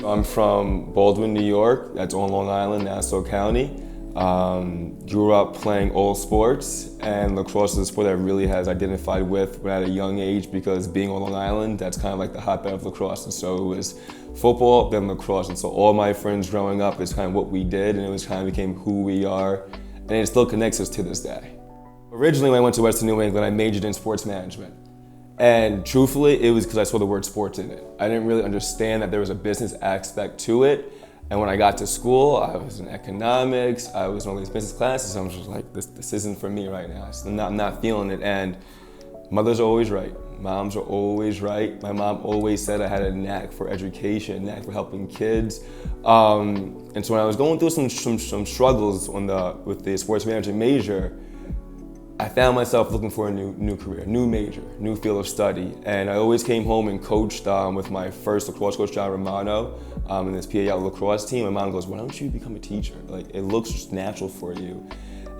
I'm from Baldwin, New York. That's on Long Island, Nassau County. Grew up playing all sports, and lacrosse is a sport that I really has identified with at a young age because being on Long Island, that's kind of like the hotbed of lacrosse. And so it was football, then lacrosse. And so all my friends growing up is kind of what we did, and it was kind of became who we are, and it still connects us to this day. Originally, when I went to Western New England, I majored in sports management. And truthfully, it was because I saw the word sports in it. I didn't really understand that there was a business aspect to it. And when I got to school, I was in economics, I was in all these business classes, I was just like, this isn't for me right now. I'm not feeling it. And mothers are always right. Moms are always right. My mom always said I had a knack for education, a knack for helping kids. And so when I was going through some struggles with the sports management major, I found myself looking for a new career, new major, new field of study. And I always came home and coached with my first lacrosse coach, John Romano, in this PAL lacrosse team. My mom goes, why don't you become a teacher? Like, it looks just natural for you.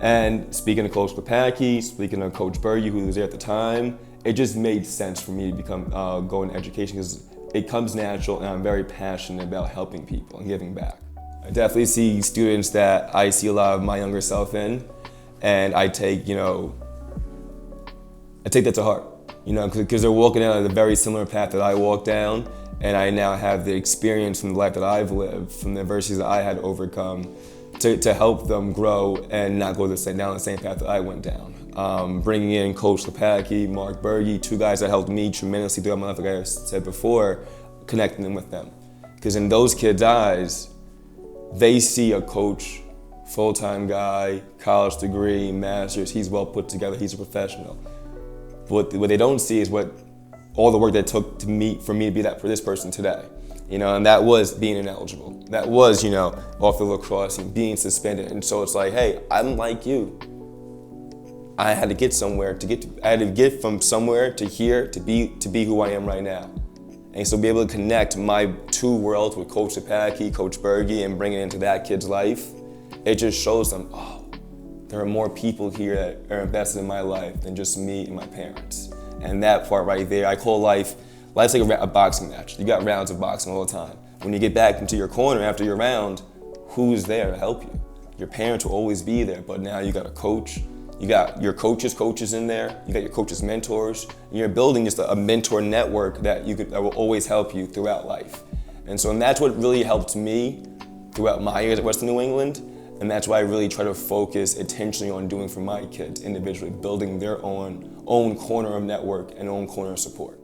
And speaking of Coach Lepacki, speaking of Coach Berge, who was there at the time, it just made sense for me to go into education because it comes natural, and I'm very passionate about helping people and giving back. I definitely see students that I see a lot of my younger self in. And I take that to heart, because they're walking down a very similar path that I walked down, and I now have the experience from the life that I've lived, from the adversities that I had to overcome, to help them grow and not go down the same path that I went down. Bringing in Coach Lepacki, Mark Berge, two guys that helped me tremendously throughout my life, like I said before, connecting them with them. Because in those kids' eyes, they see a coach, full-time guy, college degree, master's, he's well put together, he's a professional. What they don't see is all the work that took for me to be that for this person today. And that was being ineligible. That was, off the lacrosse and being suspended. And so it's like, hey, I'm like you. I had to get somewhere I had to get from somewhere to here to be who I am right now. And so be able to connect my two worlds with Coach Lepacki, Coach Berge, and bring it into that kid's life. It just shows them, oh, there are more people here that are invested in my life than just me and my parents. And that part right there, I call life's like a boxing match. You got rounds of boxing all the time. When you get back into your corner after your round, who's there to help you? Your parents will always be there, but now you got a coach. You got your coaches in there. You got your coaches' mentors. And you're building just a mentor network that will always help you throughout life. And that's what really helped me throughout my years at Western New England. And that's why I really try to focus intentionally on doing for my kids individually, building their own corner of network and own corner of support.